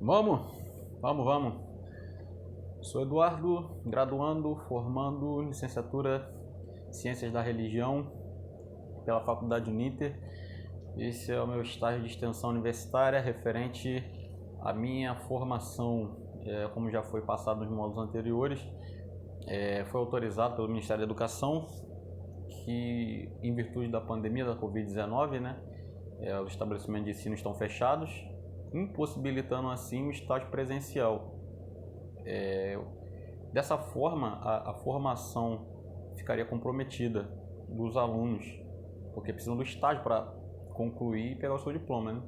Vamos? Vamos. Sou Eduardo, graduando, formando licenciatura em Ciências da Religião pela Faculdade Uninter. Esse é o meu estágio de extensão universitária referente à minha formação, como já foi passado nos módulos anteriores. Foi autorizado pelo Ministério da Educação que, em virtude da pandemia da Covid-19, os estabelecimentos de ensino estão fechados, impossibilitando assim o estágio presencial. Dessa forma, a formação ficaria comprometida dos alunos, porque precisam do estágio para concluir e pegar o seu diploma, né?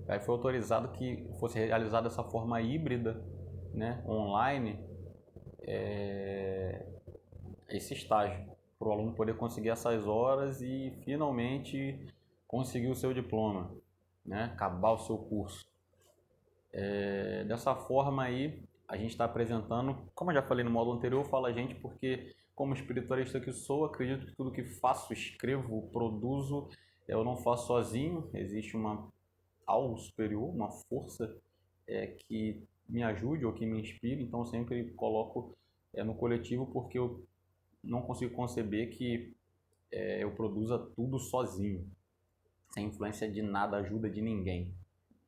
Aí foi autorizado que fosse realizada dessa forma híbrida, online, esse estágio, para o aluno poder conseguir essas horas e finalmente conseguir o seu diploma, acabar o seu curso. Dessa forma aí, a gente está apresentando, como eu já falei no módulo anterior, eu falo a gente porque, como espiritualista que sou, acredito que tudo que faço, escrevo, produzo, eu não faço sozinho. Existe algo superior, uma força que me ajude ou que me inspire, então eu sempre coloco no coletivo, porque eu não consigo conceber que eu produza tudo sozinho, sem influência de nada, ajuda de ninguém,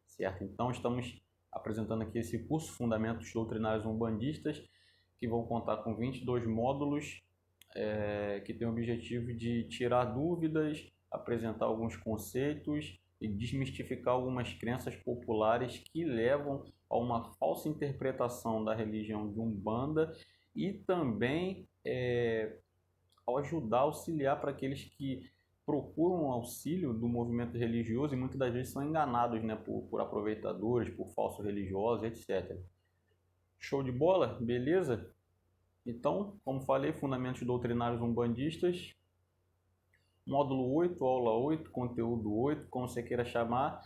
certo? Então estamos apresentando aqui esse curso Fundamentos Doutrinários Umbandistas, que vão contar com 22 módulos, que tem o objetivo de tirar dúvidas, apresentar alguns conceitos e desmistificar algumas crenças populares que levam a uma falsa interpretação da religião de Umbanda e também auxiliar para aqueles que procuram auxílio do movimento religioso e muitas das vezes são enganados, por aproveitadores, por falsos religiosos, etc. Show de bola? Beleza? Então, como falei, Fundamentos Doutrinários Umbandistas, módulo 8, aula 8, conteúdo 8, como você queira chamar.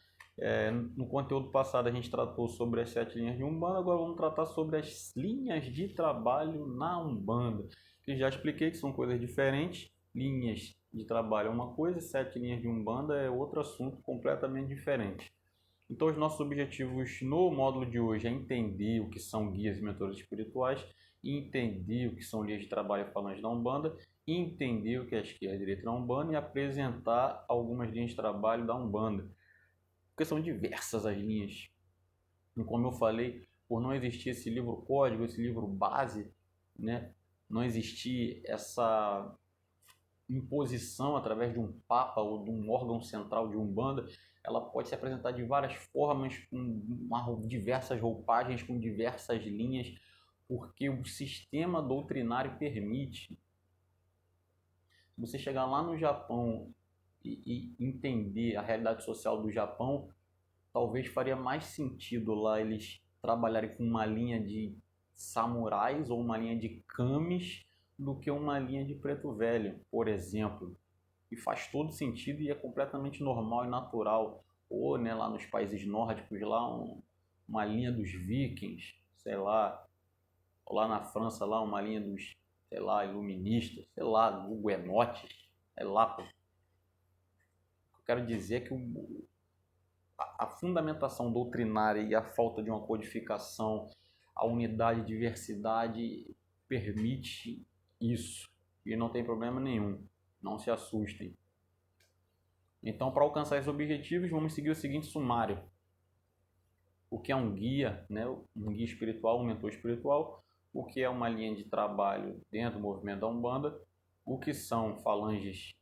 No conteúdo passado a gente tratou sobre as 7 linhas de Umbanda, agora vamos tratar sobre as linhas de trabalho na Umbanda, que já expliquei que são coisas diferentes. Linhas de trabalho é uma coisa, 7 linhas de Umbanda é outro assunto completamente diferente. Então os nossos objetivos no módulo de hoje é entender o que são guias e mentores espirituais, entender o que são linhas de trabalho e falanges da Umbanda, entender o que é a esquerda e a direita da Umbanda e apresentar algumas linhas de trabalho da Umbanda, porque são diversas as linhas. E como eu falei, por não existir esse livro código, esse livro base, não existir essa imposição através de um papa ou de um órgão central de Umbanda, ela pode se apresentar de várias formas, com diversas roupagens, com diversas linhas, porque o sistema doutrinário permite. Se você chegar lá no Japão e entender a realidade social do Japão, talvez faria mais sentido lá eles trabalharem com uma linha de samurais ou uma linha de kamis do que uma linha de preto velho, por exemplo. E faz todo sentido e é completamente normal e natural. Ou lá nos países nórdicos, lá uma linha dos vikings, sei lá. Ou lá na França, lá uma linha dos, sei lá, iluministas, sei lá, huguenotes, sei lá. Eu quero dizer que a fundamentação doutrinária e a falta de uma codificação, a unidade e diversidade permite isso. E não tem problema nenhum. Não se assustem. Então, para alcançar esses objetivos, vamos seguir o seguinte sumário. O que é um guia, um guia espiritual, um mentor espiritual. O que é uma linha de trabalho dentro do movimento da Umbanda. O que são falanges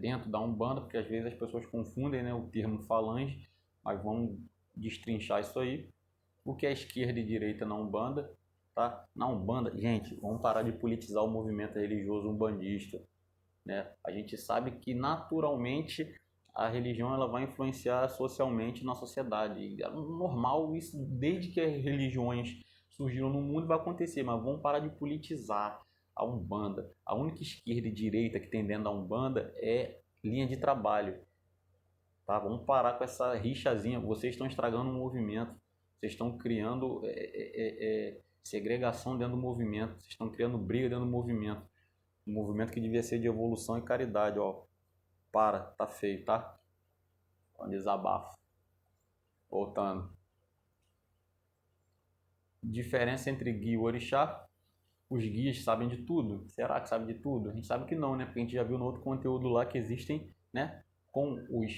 dentro da Umbanda, porque às vezes as pessoas confundem o termo falange, mas vamos destrinchar isso aí. O que é esquerda e direita na Umbanda, tá? Na Umbanda, gente, vamos parar de politizar o movimento religioso umbandista, A gente sabe que naturalmente a religião ela vai influenciar socialmente na sociedade. É normal isso, desde que as religiões surgiram no mundo vai acontecer, mas vamos parar de politizar a Umbanda. A única esquerda e direita que tem dentro da Umbanda é linha de trabalho. Tá? Vamos parar com essa rixazinha. Vocês estão estragando o movimento. Vocês estão criando segregação dentro do movimento. Vocês estão criando briga dentro do movimento. Um movimento que devia ser de evolução e caridade. Tá feio, tá? Um desabafo. Voltando. Diferença entre guia e orixá: os guias sabem de tudo. Será que sabem de tudo? A gente sabe que não, né? Porque a gente já viu no outro conteúdo lá que existem, né? Com os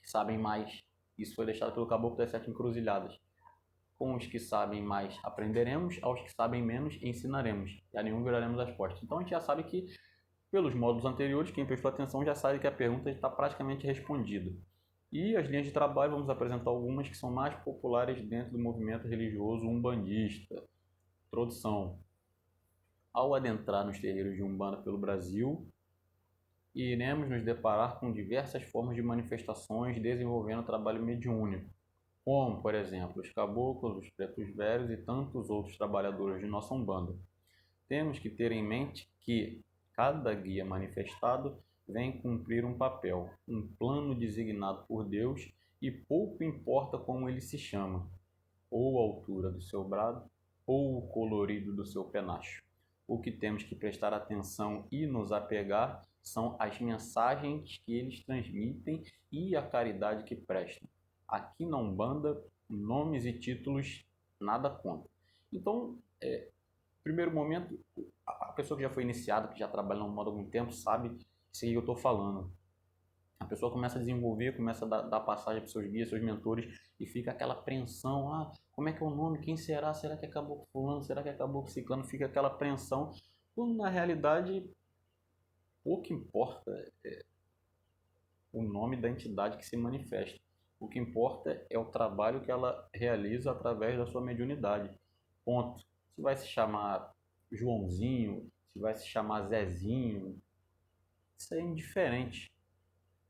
que sabem mais. Isso foi deixado pelo Caboclo das Sete Encruzilhadas. Com os que sabem mais aprenderemos, aos que sabem menos ensinaremos, e a nenhum viraremos as costas. Então a gente já sabe que, pelos módulos anteriores, quem prestou atenção já sabe que a pergunta está praticamente respondida. E as linhas de trabalho, vamos apresentar algumas que são mais populares dentro do movimento religioso umbandista. Introdução: ao adentrar nos terreiros de Umbanda pelo Brasil, iremos nos deparar com diversas formas de manifestações desenvolvendo trabalho mediúnico, como, por exemplo, os caboclos, os pretos velhos e tantos outros trabalhadores de nossa Umbanda. Temos que ter em mente que cada guia manifestado vem cumprir um papel, um plano designado por Deus, e pouco importa como ele se chama, ou a altura do seu brado, ou o colorido do seu penacho. O que temos que prestar atenção e nos apegar são as mensagens que eles transmitem e a caridade que prestam. Aqui na Umbanda, nomes e títulos nada conta. Então, primeiro momento, a pessoa que já foi iniciada, que já trabalha no Umbanda há algum tempo, sabe isso que eu estou falando. A pessoa começa a desenvolver, começa a dar passagem para seus guias, seus mentores, e fica aquela apreensão: ah, como é que é o nome? Quem será? Será que acabou com fulano? Será que acabou com ciclano? Fica aquela apreensão, quando na realidade pouco importa o nome da entidade que se manifesta. O que importa é o trabalho que ela realiza através da sua mediunidade. Ponto. Se vai se chamar Joãozinho, se vai se chamar Zezinho, isso é indiferente,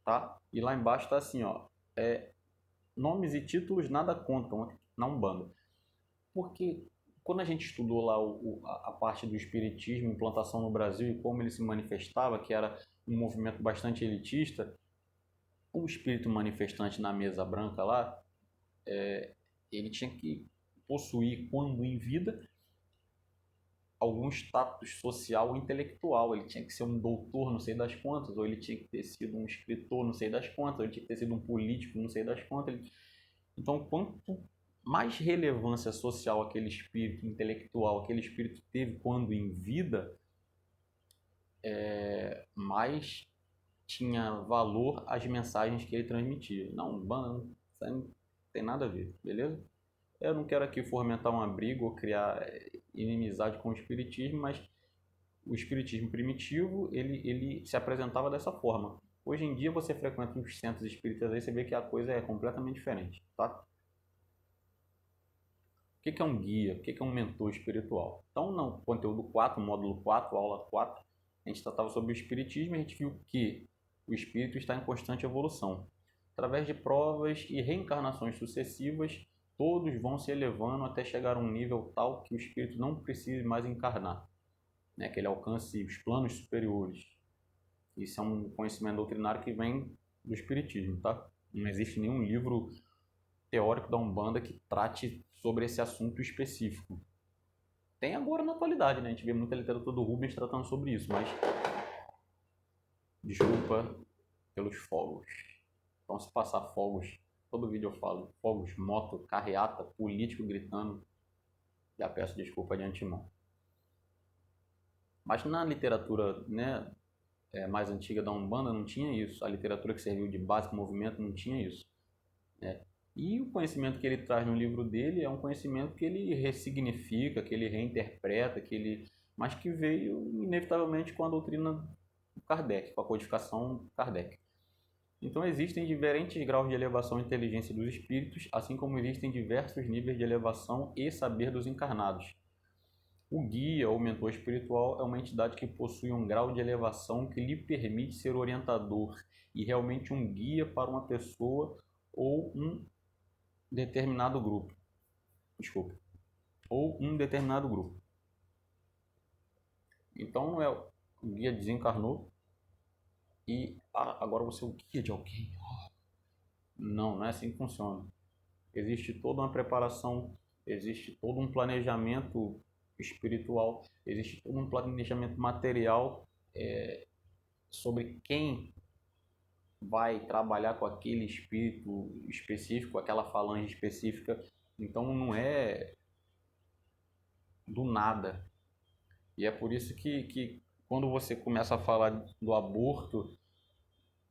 tá? E lá embaixo está assim, ó, nomes e títulos nada contam na Umbanda. Porque quando a gente estudou lá a parte do espiritismo, implantação no Brasil e como ele se manifestava, que era um movimento bastante elitista, o espírito manifestante na mesa branca lá, ele tinha que possuir, quando em vida, algum status social ou intelectual. Ele tinha que ser um doutor, não sei das quantas, ou ele tinha que ter sido um escritor, não sei das quantas, ou ele tinha que ter sido um político, não sei das quantas. Então, quanto mais relevância social aquele espírito intelectual, aquele espírito teve quando em vida, mais tinha valor as mensagens que ele transmitia. Não, Umbanda, isso aí não tem nada a ver, beleza? Eu não quero aqui fomentar uma briga ou criar inimizade com o espiritismo, mas o espiritismo primitivo, ele se apresentava dessa forma. Hoje em dia, você frequenta uns centros espíritas aí, você vê que a coisa é completamente diferente, tá? O que é um guia? O que é um mentor espiritual? Então, no conteúdo 4, módulo 4, aula 4, a gente tratava sobre o espiritismo e a gente viu que o espírito está em constante evolução. Através de provas e reencarnações sucessivas, todos vão se elevando até chegar a um nível tal que o espírito não precise mais encarnar, né? Que ele alcance os planos superiores. Isso é um conhecimento doutrinário que vem do espiritismo, tá? Não existe nenhum livro teórico da Umbanda que trate sobre esse assunto específico. Tem agora na atualidade, né? A gente vê muita literatura do Rubens tratando sobre isso, mas desculpa pelos fogos. Então, se passar fogos, todo vídeo eu falo, fogos, moto, carreata, político gritando, já peço desculpa de antemão. Mas na literatura, né, mais antiga da Umbanda não tinha isso. A literatura que serviu de base para o movimento não tinha isso, né? E o conhecimento que ele traz no livro dele é um conhecimento que ele ressignifica, que ele reinterpreta, mas que veio inevitavelmente com a doutrina do Kardec, com a codificação Kardec. Então existem diferentes graus de elevação e inteligência dos espíritos, assim como existem diversos níveis de elevação e saber dos encarnados. O guia ou mentor espiritual é uma entidade que possui um grau de elevação que lhe permite ser orientador e realmente um guia para uma pessoa ou um determinado grupo. Desculpa. Ou um determinado grupo. Então o guia desencarnou e agora você é o guia de alguém. Não é assim que funciona. Existe toda uma preparação, existe todo um planejamento espiritual, existe todo um planejamento material sobre quem vai trabalhar com aquele espírito específico, aquela falange específica. Então não é do nada. E é por isso que quando você começa a falar do aborto,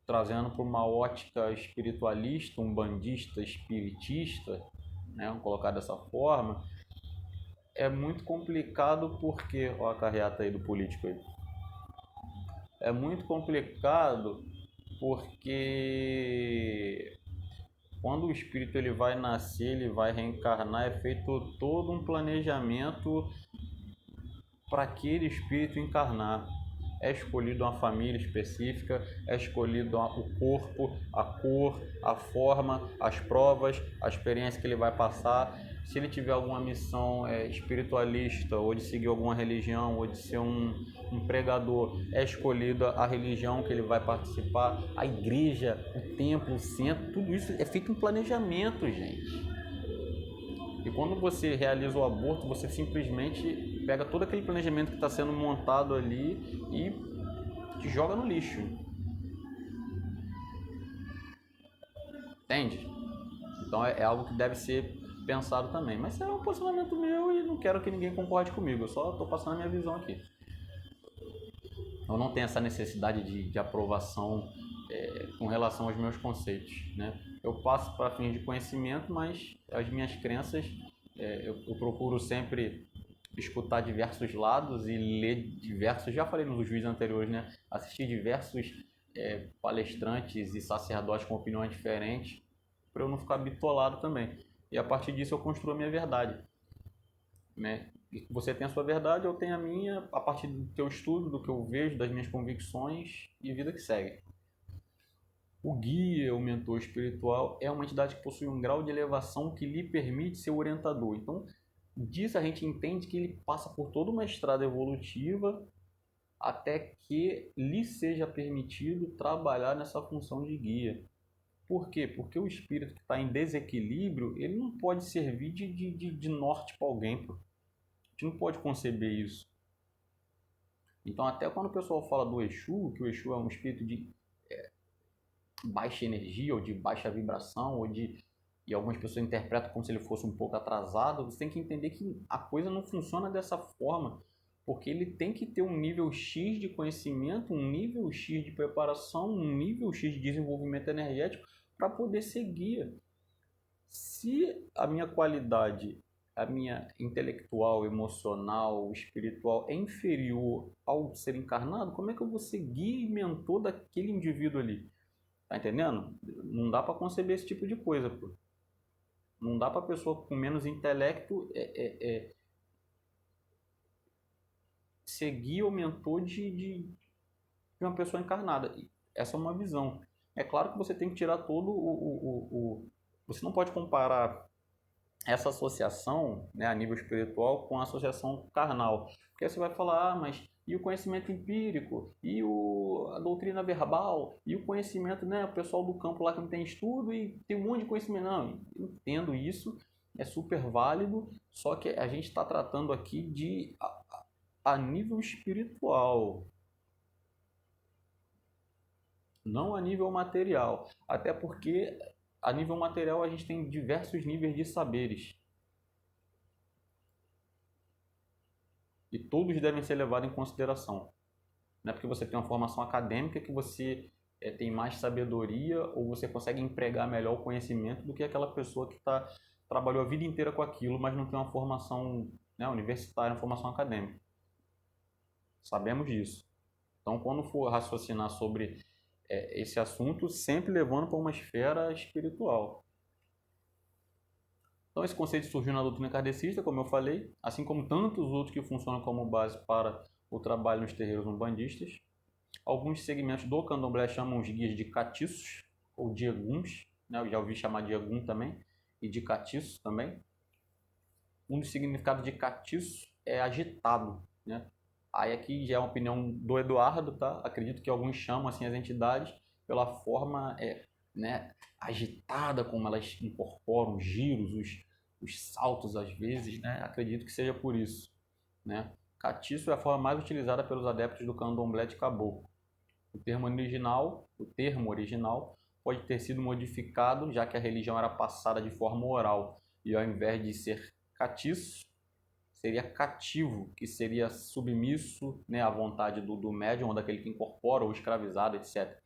trazendo para uma ótica espiritualista, um bandista espiritista, né, vamos colocar dessa forma, é muito complicado porque, ó a carreata aí do político aí, é muito complicado porque quando o espírito ele vai nascer, ele vai reencarnar, é feito todo um planejamento para aquele espírito encarnar. É escolhido uma família específica, é escolhido o corpo, a cor, a forma, as provas, a experiência que ele vai passar. Se ele tiver alguma missão espiritualista, ou de seguir alguma religião, ou de ser um pregador, é escolhida a religião que ele vai participar, a igreja, o templo, o centro, tudo isso é feito um planejamento, gente. E quando você realiza o aborto, você simplesmente pega todo aquele planejamento que está sendo montado ali e joga no lixo. Entende? Então é algo que deve ser pensado também. Mas é um posicionamento meu e não quero que ninguém concorde comigo. Eu só estou passando a minha visão aqui. Eu não tenho essa necessidade de aprovação com relação aos meus conceitos, né? Eu passo para fins de conhecimento, mas as minhas crenças, eu procuro sempre escutar diversos lados e ler diversos, já falei nos vídeos anteriores, né? Assistir diversos palestrantes e sacerdotes com opiniões diferentes, para eu não ficar bitolado também. E a partir disso eu construo a minha verdade, né? Você tem a sua verdade, eu tenho a minha, a partir do que eu estudo, do que eu vejo, das minhas convicções e vida que segue. O guia, o mentor espiritual, é uma entidade que possui um grau de elevação que lhe permite ser orientador. Então, disso a gente entende que ele passa por toda uma estrada evolutiva até que lhe seja permitido trabalhar nessa função de guia. Por quê? Porque o espírito que está em desequilíbrio, ele não pode servir de norte para alguém. Pô. A gente não pode conceber isso. Então, até quando o pessoal fala do Exu, que o Exu é um espírito de baixa energia, ou de baixa vibração, e algumas pessoas interpretam como se ele fosse um pouco atrasado, você tem que entender que a coisa não funciona dessa forma, porque ele tem que ter um nível X de conhecimento, um nível X de preparação, um nível X de desenvolvimento energético para poder ser guia. Se a minha qualidade, a minha intelectual, emocional, espiritual é inferior ao ser encarnado, como é que eu vou ser guia e mentor daquele indivíduo ali? Tá entendendo? Não dá para conceber esse tipo de coisa, pô. Não dá para pessoa com menos intelecto seguir o mentor de uma pessoa encarnada. Essa é uma visão. É claro que você tem que tirar todo Você não pode comparar essa associação, né, a nível espiritual com a associação carnal. Porque aí você vai falar, mas e o conhecimento empírico, e a doutrina verbal, e o conhecimento, né, o pessoal do campo lá que não tem estudo e tem um monte de conhecimento. Não, eu entendo isso, é super válido, só que a gente está tratando aqui a nível espiritual, não a nível material. Até porque a nível material a gente tem diversos níveis de saberes. E todos devem ser levados em consideração. Não é porque você tem uma formação acadêmica que você tem mais sabedoria ou você consegue empregar melhor o conhecimento do que aquela pessoa que trabalhou a vida inteira com aquilo, mas não tem uma formação, né, universitária, uma formação acadêmica. Sabemos disso. Então, quando for raciocinar sobre esse assunto, sempre levando para uma esfera espiritual. Então, esse conceito surgiu na doutrina kardecista, como eu falei, assim como tantos outros que funcionam como base para o trabalho nos terreiros umbandistas. Alguns segmentos do candomblé chamam os guias de catiços ou de eguns, né? Eu já ouvi chamar de egum também, e de catiço também. Um dos significados de catiço é agitado, né? Aí aqui já é uma opinião do Eduardo, tá? Acredito que alguns chamam assim as entidades pela forma né, agitada como elas incorporam os giros, os saltos às vezes, né? Acredito que seja por isso, né? Catiço é a forma mais utilizada pelos adeptos do candomblé de caboclo. O termo original pode ter sido modificado, já que a religião era passada de forma oral, e ao invés de ser catiço, seria cativo, que seria submisso, né, à vontade do médium ou daquele que incorpora, ou escravizado, etc.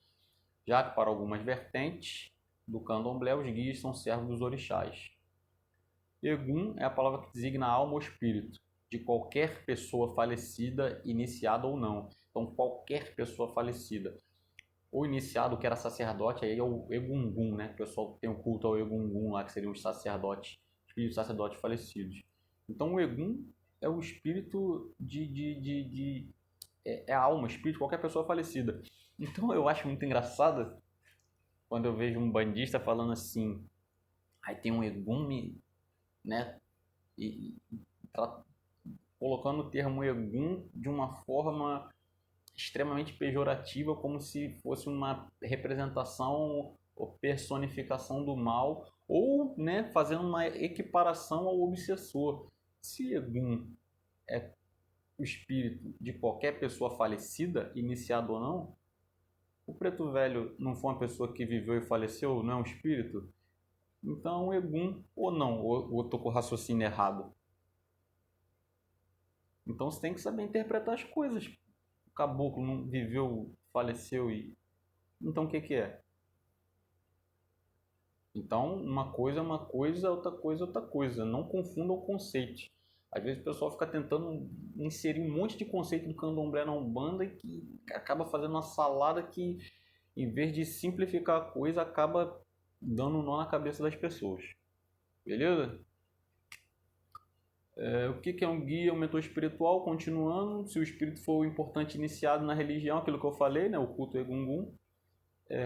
Já que para algumas vertentes do candomblé os guias são servos dos orixás. Egum é a palavra que designa a alma ou espírito de qualquer pessoa falecida, iniciada ou não. Então, qualquer pessoa falecida. Ou iniciado, que era sacerdote, aí é o Egungun, né? O pessoal tem o culto ao Egungun lá, que seriam os sacerdotes, espíritos sacerdotes falecidos. Então, o Egum é o espírito é a alma, espírito de qualquer pessoa falecida. Então, eu acho muito engraçado quando eu vejo um bandista falando assim, aí tem um Egum, né? E colocando o termo Egum de uma forma extremamente pejorativa, como se fosse uma representação ou personificação do mal, ou, né, fazendo uma equiparação ao obsessor. Se Egum é o espírito de qualquer pessoa falecida, iniciado ou não, o preto velho não foi uma pessoa que viveu e faleceu, não é um espírito? Então, Egum ou não? Ou eu estou com o raciocínio errado? Então você tem que saber interpretar as coisas. O caboclo não viveu, faleceu e... Então o que que é? Então uma coisa é uma coisa, outra coisa é outra coisa. Não confunda o conceito. Às vezes o pessoal fica tentando inserir um monte de conceito do candomblé na Umbanda e que acaba fazendo uma salada que, em vez de simplificar a coisa, acaba dando um nó na cabeça das pessoas. Beleza? O que é um guia, um mentor espiritual? Continuando, se o espírito for o importante iniciado na religião, aquilo que eu falei, né, o culto Egungun,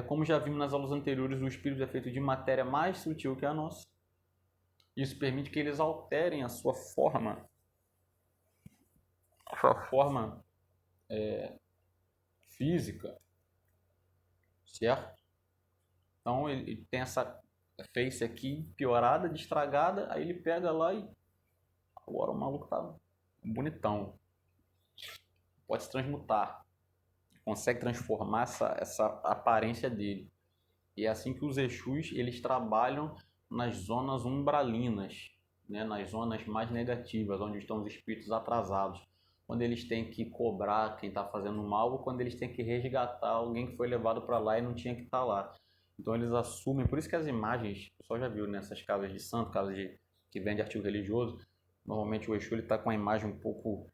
como já vimos nas aulas anteriores, o espírito é feito de matéria mais sutil que a nossa. Isso permite que eles alterem a sua forma física, certo? Então ele tem essa face aqui piorada, destragada, aí ele pega lá e agora o maluco tá bonitão. Pode se transmutar. Consegue transformar essa aparência dele. E é assim que os Exus eles trabalham nas zonas umbralinas, né? Nas zonas mais negativas, onde estão os espíritos atrasados. Quando eles têm que cobrar quem está fazendo mal, ou quando eles têm que resgatar alguém que foi levado para lá e não tinha que estar lá. Então eles assumem, por isso que as imagens, o pessoal já viu nessas casas de santo, que vende artigo religioso, normalmente o Exu está com a imagem um pouco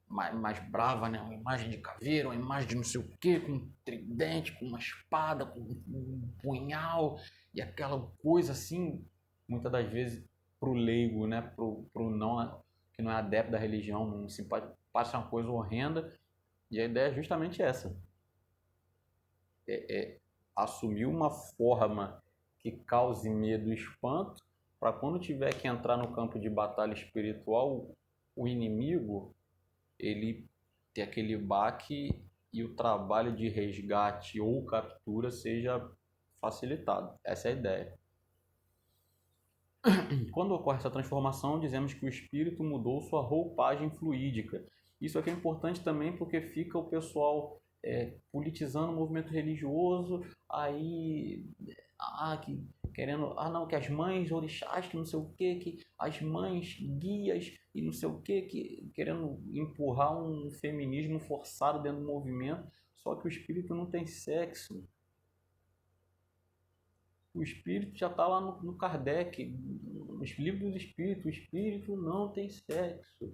mais brava, né? Uma imagem de caveira, uma imagem de não sei o que, com um tridente, com uma espada, com um punhal e aquela coisa assim, muitas das vezes pro leigo, né? Pro não, que não é adepto da religião, não se passa uma coisa horrenda. E a ideia é justamente essa: assumir uma forma que cause medo e espanto, para quando tiver que entrar no campo de batalha espiritual, o inimigo ele ter aquele baque e o trabalho de resgate ou captura seja facilitado. Essa é a ideia. Quando ocorre essa transformação, dizemos que o espírito mudou sua roupagem fluídica. Isso aqui é importante também porque fica o pessoal politizando o movimento religioso, aí que querendo, não, que as mães orixás, que não sei o que as mães guias e não sei o que querendo empurrar um feminismo forçado dentro do movimento, só que o espírito não tem sexo. O espírito já está lá no Kardec, nos livros dos espíritos, o espírito não tem sexo.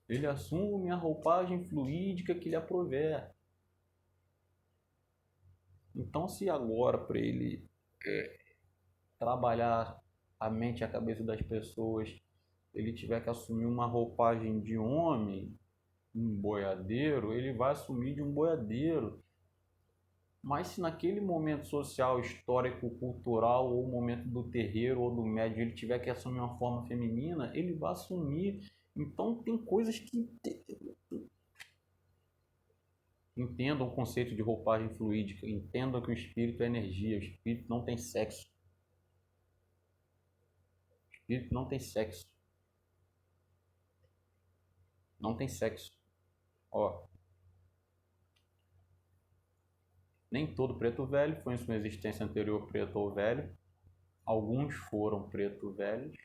Ele assume a roupagem fluídica que lhe aprover. Então, se agora para ele trabalhar a mente e a cabeça das pessoas, ele tiver que assumir uma roupagem de homem, um boiadeiro, ele vai assumir de um boiadeiro. Mas se naquele momento social, histórico, cultural, ou momento do terreiro ou do médium, ele tiver que assumir uma forma feminina, ele vai assumir. Então tem coisas que... Entendam o conceito de roupagem fluídica, entendam que o espírito é energia, o espírito não tem sexo. O espírito não tem sexo. Não tem sexo. Ó, nem todo preto velho foi em sua existência anterior preto ou velho. Alguns foram preto velhos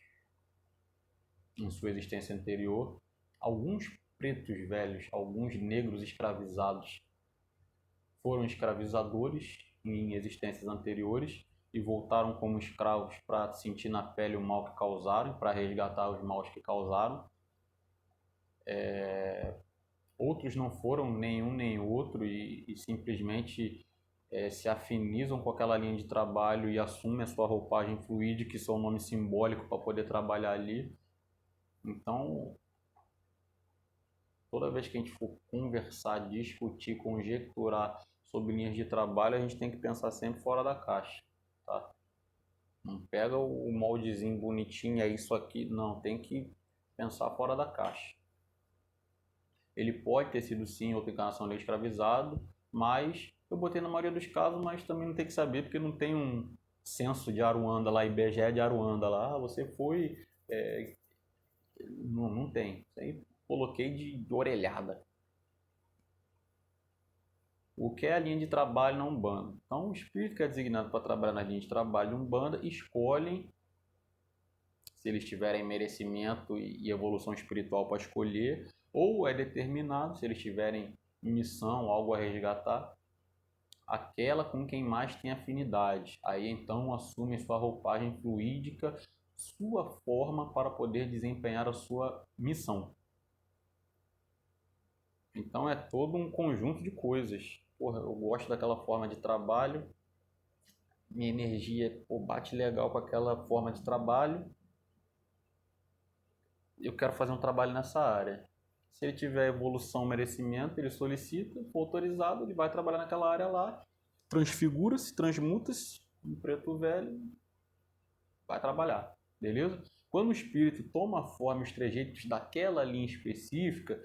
em sua existência anterior. alguns pretos velhos, alguns negros escravizados foram escravizadores em existências anteriores e voltaram como escravos para sentir na pele o mal que causaram, para resgatar os maus que causaram. Outros não foram nenhum nem outro e simplesmente se afinizam com aquela linha de trabalho e assumem a sua roupagem fluídica, que são um nome simbólico para poder trabalhar ali. Então, toda vez que a gente for conversar, discutir, conjecturar sobre linhas de trabalho, a gente tem que pensar sempre fora da caixa, tá? Não pega o moldezinho bonitinho, é isso aqui, não, tem que pensar fora da caixa. Ele pode ter sido sim outra encarnação de escravizado, mas eu botei na maioria dos casos, mas também não tem que saber, porque não tem um censo de Aruanda lá, IBGE de Aruanda lá, você foi... não tem, isso aí coloquei de orelhada. O que é a linha de trabalho na Umbanda? Então, o espírito que é designado para trabalhar na linha de trabalho de Umbanda escolhem, se eles tiverem merecimento e evolução espiritual para escolher, ou é determinado, se eles tiverem missão, algo a resgatar, aquela com quem mais tem afinidade. Aí então assume sua roupagem fluídica, sua forma para poder desempenhar a sua missão. Então é todo um conjunto de coisas. Porra, eu gosto daquela forma de trabalho, minha energia bate legal com aquela forma de trabalho, eu quero fazer um trabalho nessa área. Se ele tiver evolução, merecimento, ele solicita, for autorizado, ele vai trabalhar naquela área lá, transfigura-se, transmuta-se, um preto velho, vai trabalhar, beleza? Quando o espírito toma a forma e os trejeitos daquela linha específica,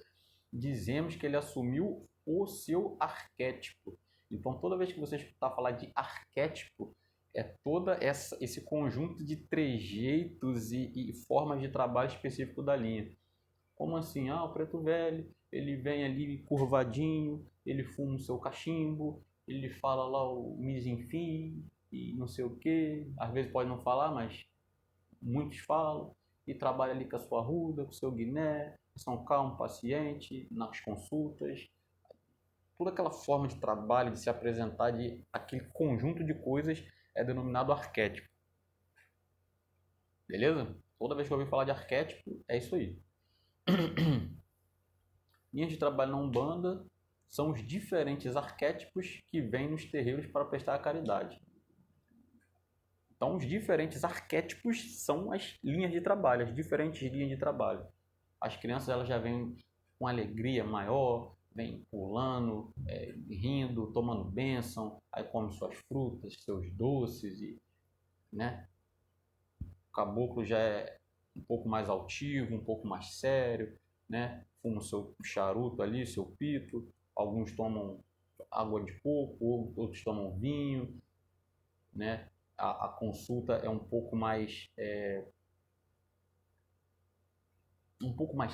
dizemos que ele assumiu o seu arquétipo. Então, toda vez que você escutar falar de arquétipo, é toda esse conjunto de trejeitos e formas de trabalho específico da linha. Como assim? O preto velho, ele vem ali curvadinho, ele fuma o seu cachimbo, ele fala lá o misinfim e não sei o que. Às vezes pode não falar, mas muitos falam. E trabalha ali com a sua ruda, com o seu guiné, são calmo, paciente, nas consultas. Toda aquela forma de trabalho, de se apresentar, de aquele conjunto de coisas é denominado arquétipo. Beleza? Toda vez que eu ouvir falar de arquétipo, é isso aí. Linhas de trabalho na Umbanda são os diferentes arquétipos que vêm nos terreiros para prestar a caridade. Então, os diferentes arquétipos são as linhas de trabalho, as diferentes linhas de trabalho. As crianças elas já vêm com alegria maior, vêm pulando, rindo, tomando bênção, aí come suas frutas, seus doces, né? O caboclo já é um pouco mais altivo, um pouco mais sério, né? Fuma o seu charuto ali, seu pito, alguns tomam água de coco, outros tomam vinho, né? A consulta é um pouco mais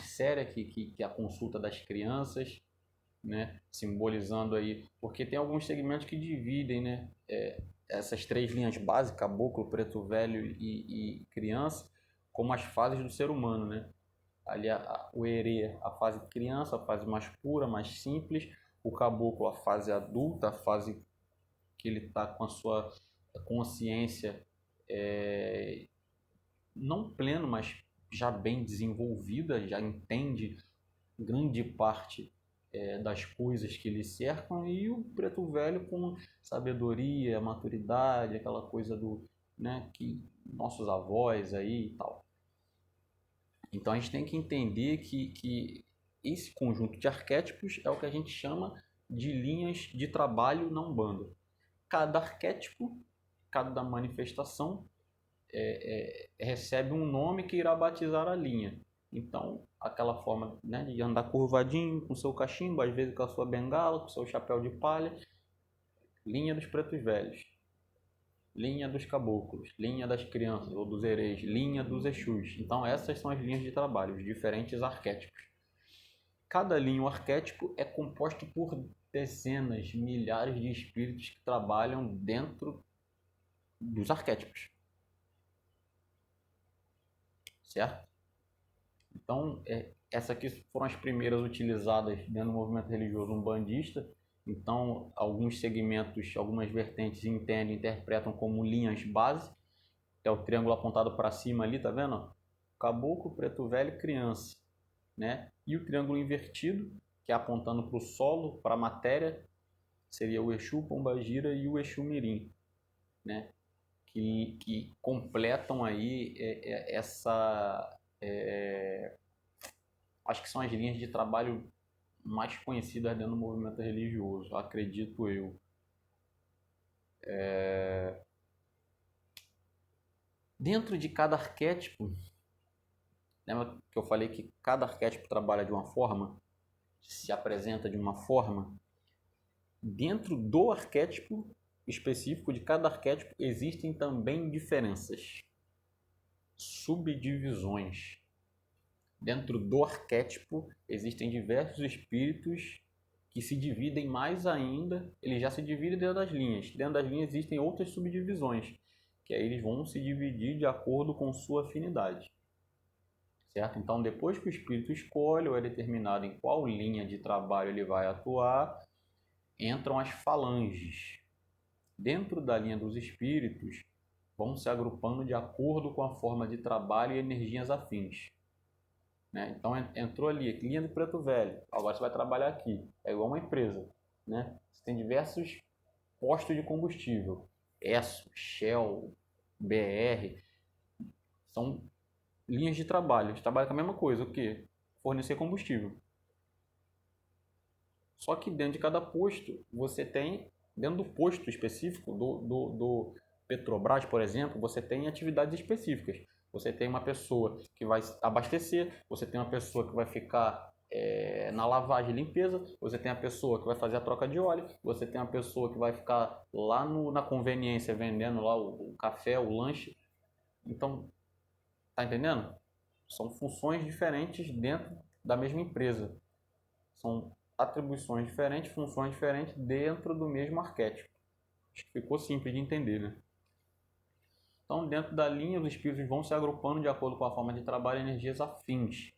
séria que a consulta das crianças, né? Simbolizando aí, porque tem alguns segmentos que dividem, né? Essas três linhas básicas, caboclo, preto velho e criança, como as fases do ser humano, né? Ali o herê, a fase criança, a fase mais pura, mais simples, o caboclo, a fase adulta, a fase que ele está com a sua consciência não pleno, mas já bem desenvolvida, já entende grande parte das coisas que lhe cercam, e o preto velho com sabedoria, maturidade, aquela coisa do, né, que nossos avós aí e tal. Então a gente tem que entender que esse conjunto de arquétipos é o que a gente chama de linhas de trabalho na Umbanda. Cada arquétipo, cada manifestação recebe um nome que irá batizar a linha. Então, aquela forma, né, de andar curvadinho com seu cachimbo, às vezes com a sua bengala, com seu chapéu de palha, linha dos pretos velhos, linha dos caboclos, linha das crianças ou dos herês, linha dos exus. Então, essas são as linhas de trabalho, os diferentes arquétipos. Cada linha ou arquétipo é composto por dezenas, milhares de espíritos que trabalham dentro dos arquétipos. Certo? Então, essas aqui foram as primeiras utilizadas dentro do movimento religioso umbandista. Então, alguns segmentos, algumas vertentes entendem, interpretam como linhas base, que é o triângulo apontado para cima ali, tá vendo? Caboclo, preto velho, criança, né? E o triângulo invertido, que é apontando para o solo, para a matéria, seria o Exu Pombagira e o Exu Mirim, né? Que completam aí acho que são as linhas de trabalho mais conhecidas dentro do movimento religioso, acredito eu. Dentro de cada arquétipo, lembra que eu falei que cada arquétipo trabalha de uma forma, se apresenta de uma forma? Dentro do arquétipo específico de cada arquétipo existem também diferenças, subdivisões. Dentro do arquétipo existem diversos espíritos que se dividem mais ainda, eles já se dividem dentro das linhas. Dentro das linhas existem outras subdivisões, que aí eles vão se dividir de acordo com sua afinidade. Certo? Então, depois que o espírito escolhe ou é determinado em qual linha de trabalho ele vai atuar, entram as falanges. Dentro da linha dos espíritos, vão se agrupando de acordo com a forma de trabalho e energias afins. Né? Então, entrou ali, linha do preto velho, agora você vai trabalhar aqui. É igual uma empresa. Né? Você tem diversos postos de combustível. Esso, Shell, BR, são linhas de trabalho. Eles trabalham com a mesma coisa, o quê? Fornecer combustível. Só que dentro de cada posto, você tem, dentro do posto específico do Petrobras, por exemplo, você tem atividades específicas. Você tem uma pessoa que vai abastecer, você tem uma pessoa que vai ficar na lavagem e limpeza, você tem a pessoa que vai fazer a troca de óleo, você tem a pessoa que vai ficar lá na conveniência vendendo lá o café, o lanche. Então, tá entendendo? São funções diferentes dentro da mesma empresa. São atribuições diferentes, funções diferentes dentro do mesmo arquétipo. Acho que ficou simples de entender, né? Então, dentro da linha, os espíritos vão se agrupando de acordo com a forma de trabalho e energias afins.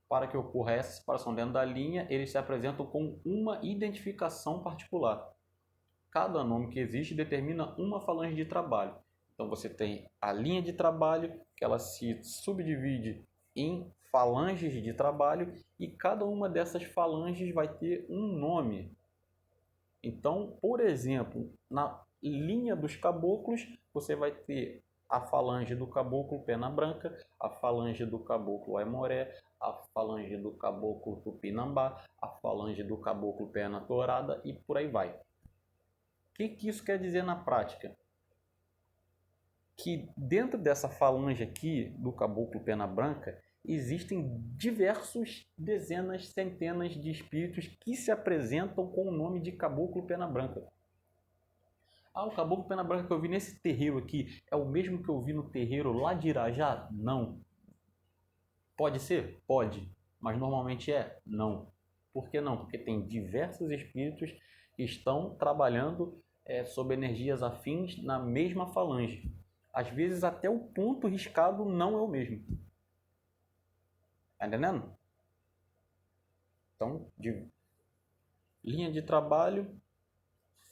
Para que ocorra essa separação dentro da linha, eles se apresentam com uma identificação particular. Cada nome que existe determina uma falange de trabalho. Então, você tem a linha de trabalho, que ela se subdivide em falanges de trabalho, e cada uma dessas falanges vai ter um nome. Então, por exemplo, na linha dos caboclos, você vai ter a falange do caboclo pena branca, a falange do caboclo aimoré, a falange do caboclo tupinambá, a falange do caboclo pena dourada e por aí vai. O que isso quer dizer na prática? Que dentro dessa falange aqui do caboclo pena branca existem diversos dezenas, centenas de espíritos que se apresentam com o nome de caboclo pena branca. Ah, o caboclo pena branca que eu vi nesse terreiro aqui é o mesmo que eu vi no terreiro lá de Irajá? Não. Pode ser? Pode. Mas normalmente não. Por que não? Porque tem diversos espíritos que estão trabalhando sob energias afins na mesma falange. Às vezes até o ponto riscado não é o mesmo. Tá entendendo? Então, de linha de trabalho,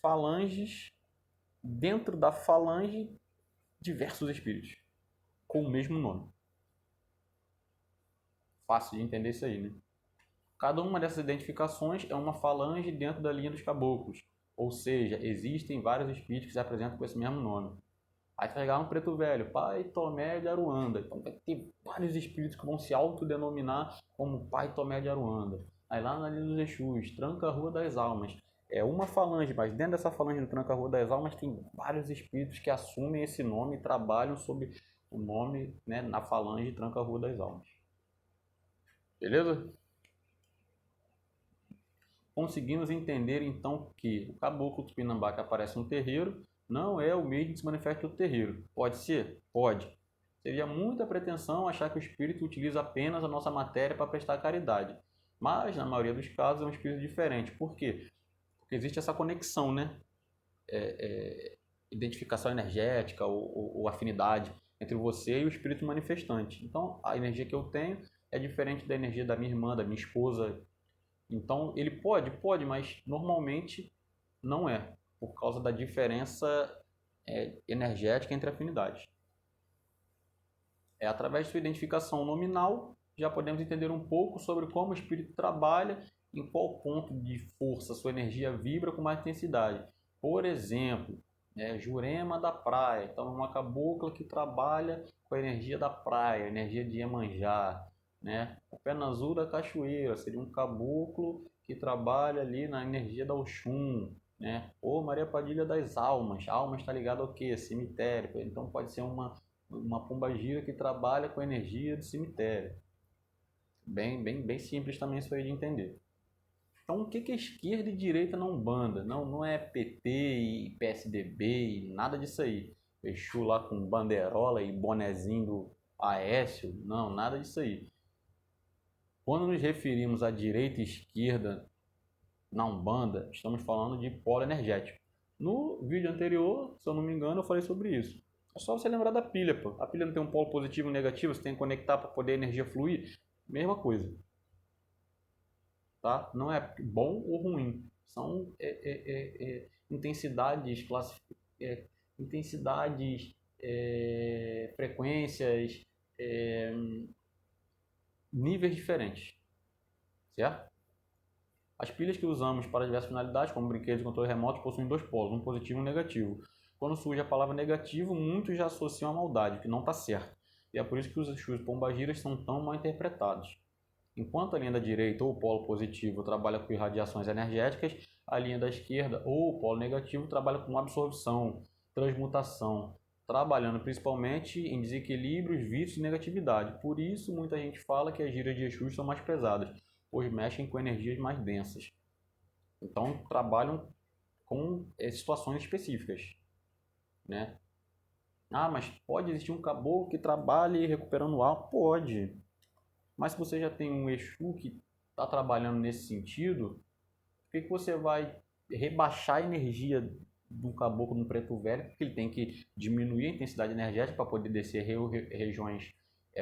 falanges, dentro da falange, diversos espíritos, com o mesmo nome. Fácil de entender isso aí, né? Cada uma dessas identificações é uma falange dentro da linha dos caboclos. Ou seja, existem vários espíritos que se apresentam com esse mesmo nome. Aí vai pegar um preto velho, Pai Tomé de Aruanda. Então vai ter vários espíritos que vão se autodenominar como Pai Tomé de Aruanda. Aí lá na linha dos Exus, Tranca-Rua das Almas. É uma falange, mas dentro dessa falange do Tranca-Rua das Almas tem vários espíritos que assumem esse nome e trabalham sob o nome, né, na falange Tranca-Rua das Almas. Beleza? Conseguimos entender então que o caboclo tupinambá que aparece no terreiro não é o mesmo que se manifesta no terreiro. Pode ser? Pode. Seria muita pretensão achar que o espírito utiliza apenas a nossa matéria para prestar caridade. Mas, na maioria dos casos, é um espírito diferente. Por quê? Porque existe essa conexão, né? Identificação energética ou afinidade entre você e o espírito manifestante. Então, a energia que eu tenho é diferente da energia da minha irmã, da minha esposa. Então, ele pode, mas normalmente não é, por causa da diferença energética entre afinidades. Através de sua identificação nominal, já podemos entender um pouco sobre como o espírito trabalha, em qual ponto de força sua energia vibra com mais intensidade. Por exemplo, Jurema da praia, então uma cabocla que trabalha com a energia da praia, energia de Iemanjá. O Pena Azul da cachoeira seria um caboclo que trabalha ali na energia da Oxum. Ou Maria Padilha das Almas, alma está ligada ao quê? Cemitério, então pode ser uma pombagira que trabalha com a energia do cemitério. Bem simples também isso aí de entender. Então, o que é esquerda e direita na Umbanda? Não é PT e PSDB e nada disso aí. Exu lá com banderola e bonezinho do Aécio, não, nada disso aí. Quando nos referimos à direita e esquerda na Umbanda, estamos falando de polo energético. No vídeo anterior, se eu não me engano, eu falei sobre isso. É só você lembrar da pilha, pô. A pilha não tem um polo positivo e negativo, você tem que conectar para poder a energia fluir. Mesma coisa. Tá? Não é bom ou ruim. São intensidades, frequências, níveis diferentes. Certo? As pilhas que usamos para diversas finalidades, como brinquedos e controle remoto, possuem dois polos, um positivo e um negativo. Quando surge a palavra negativo, muitos já associam a maldade, que não está certo. E é por isso que os Exus pombagiras são tão mal interpretados. Enquanto a linha da direita ou o polo positivo trabalha com irradiações energéticas, a linha da esquerda ou o polo negativo trabalha com absorção, transmutação, trabalhando principalmente em desequilíbrios, vícios e negatividade. Por isso, muita gente fala que as giras de Exus são mais pesadas, pois mexem com energias mais densas. Então, trabalham com situações específicas. Mas pode existir um caboclo que trabalhe recuperando alma? Pode. Mas se você já tem um Exu que está trabalhando nesse sentido, por que você vai rebaixar a energia do caboclo no preto velho? Porque ele tem que diminuir a intensidade energética para poder descer regiões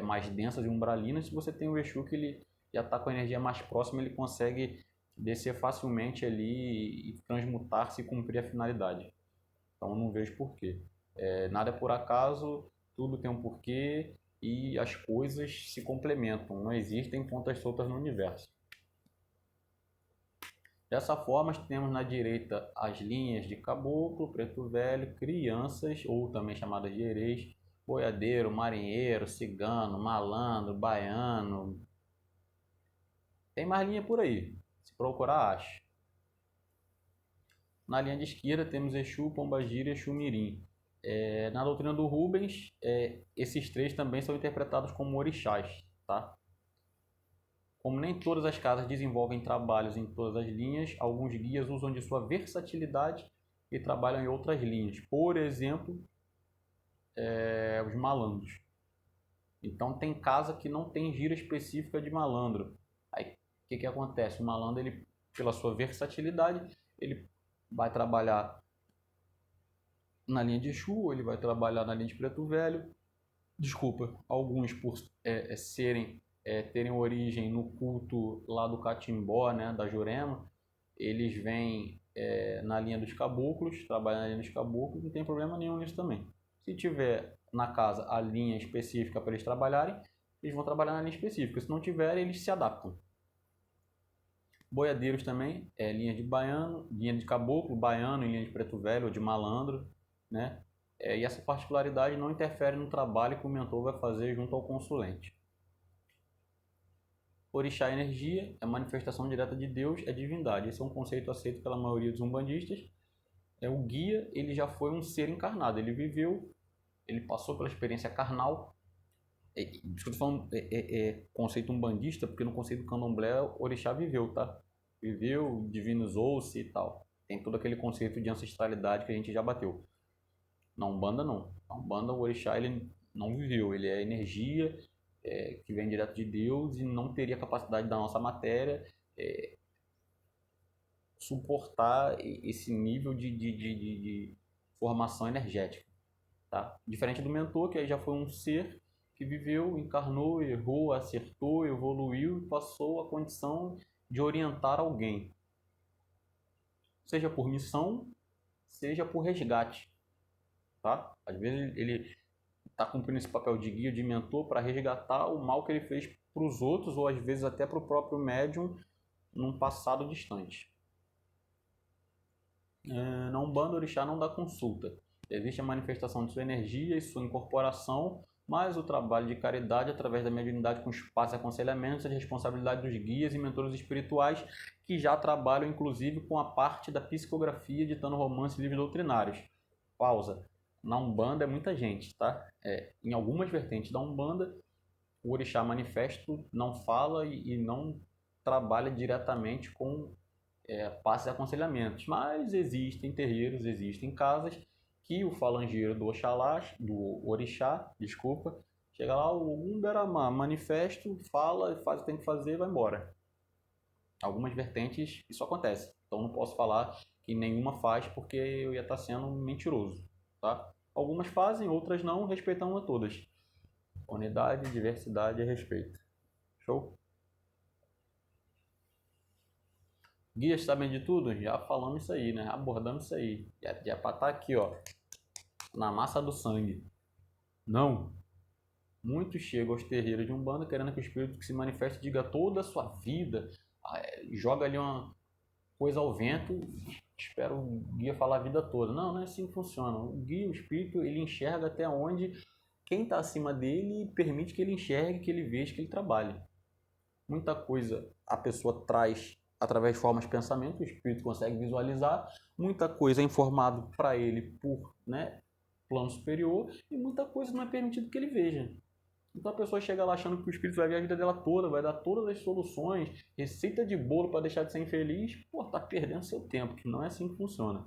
mais densas e umbralinas. Se você tem um Exu que ele já está com a energia mais próxima, ele consegue descer facilmente ali e transmutar-se e cumprir a finalidade. Então não vejo porquê. Nada é por acaso, tudo tem um porquê e as coisas se complementam, não existem pontas soltas no universo. Dessa forma, temos na direita as linhas de caboclo, preto velho, crianças, ou também chamadas de herês, boiadeiro, marinheiro, cigano, malandro, baiano. Tem mais linha por aí, se procurar acha. Na linha de esquerda temos Exu, Pombagira e Exu Mirim. Na doutrina do Rubens, esses três também são interpretados como orixás, tá? Como nem todas as casas desenvolvem trabalhos em todas as linhas, alguns guias usam de sua versatilidade e trabalham em outras linhas. Por exemplo, os malandros. Então tem casa que não tem gira específica de malandro. Aí o que acontece? O malandro, ele, pela sua versatilidade, ele vai trabalhar na linha de Exu, ele vai trabalhar na linha de Preto Velho. Desculpa, alguns por terem origem no culto lá do Catimbó, da Jurema, eles vêm na linha dos caboclos, trabalham na linha dos caboclos, não tem problema nenhum nisso também. Se tiver na casa a linha específica para eles trabalharem, eles vão trabalhar na linha específica. Se não tiver, eles se adaptam. Boiadeiros também, linha de baiano, linha de caboclo, baiano, linha de preto velho ou de malandro, e essa particularidade não interfere no trabalho que o mentor vai fazer junto ao consulente. Orixá energia é manifestação direta de Deus, é divindade. Esse é um conceito aceito pela maioria dos umbandistas. O guia, ele já foi um ser encarnado, ele viveu, ele passou pela experiência carnal. Estou falando conceito umbandista, porque no conceito do candomblé, o orixá viveu, tá? Viveu, divinizou-se e tal. Tem todo aquele conceito de ancestralidade que a gente já bateu. Na Umbanda, não. Na Umbanda, o orixá, ele não viveu, ele é energia que vem direto de Deus e não teria capacidade da nossa matéria suportar esse nível de formação energética. Tá? Diferente do mentor, que aí já foi um ser que viveu, encarnou, errou, acertou, evoluiu e passou a condição de orientar alguém, seja por missão, seja por resgate, tá? Às vezes ele está cumprindo esse papel de guia, de mentor para resgatar o mal que ele fez para os outros ou às vezes até para o próprio médium num passado distante. Na Umbanda, o orixá não dá consulta. Existe a manifestação de sua energia e sua incorporação, mas o trabalho de caridade através da mediunidade com espaço e aconselhamentos é de responsabilidade dos guias e mentores espirituais que já trabalham inclusive com a parte da psicografia, ditando romances e livros doutrinários. Pausa. Na Umbanda é muita gente, tá? Em algumas vertentes da Umbanda, o orixá manifesto não fala e não trabalha diretamente com passes e aconselhamentos, mas existem terreiros, existem casas que o falangeiro do Oxalá, do orixá, desculpa, chega lá, o Umberamá, manifesto, fala, faz o que tem que fazer e vai embora. Algumas vertentes isso acontece, então não posso falar que nenhuma faz porque eu ia estar sendo mentiroso, tá? Algumas fazem, outras não, respeitamos a todas. Unidade, diversidade e respeito. Show? Guias sabem de tudo? Já falamos isso aí, né? Abordamos isso aí. Já para estar aqui, ó, na massa do sangue. Não. Muitos chegam aos terreiros de Umbanda querendo que o espírito que se manifeste diga toda a sua vida, joga ali uma coisa ao vento, espera o guia falar a vida toda. Não, não é assim que funciona. O guia, o espírito, ele enxerga até onde quem está acima dele permite que ele enxergue, que ele veja, que ele trabalhe. Muita coisa a pessoa traz através de formas de pensamento, o espírito consegue visualizar, muita coisa é informado para ele por plano superior e muita coisa não é permitido que ele veja. Então a pessoa chega lá achando que o espírito vai ver a vida dela toda, vai dar todas as soluções, receita de bolo para deixar de ser infeliz, pô, tá perdendo seu tempo, que não é assim que funciona,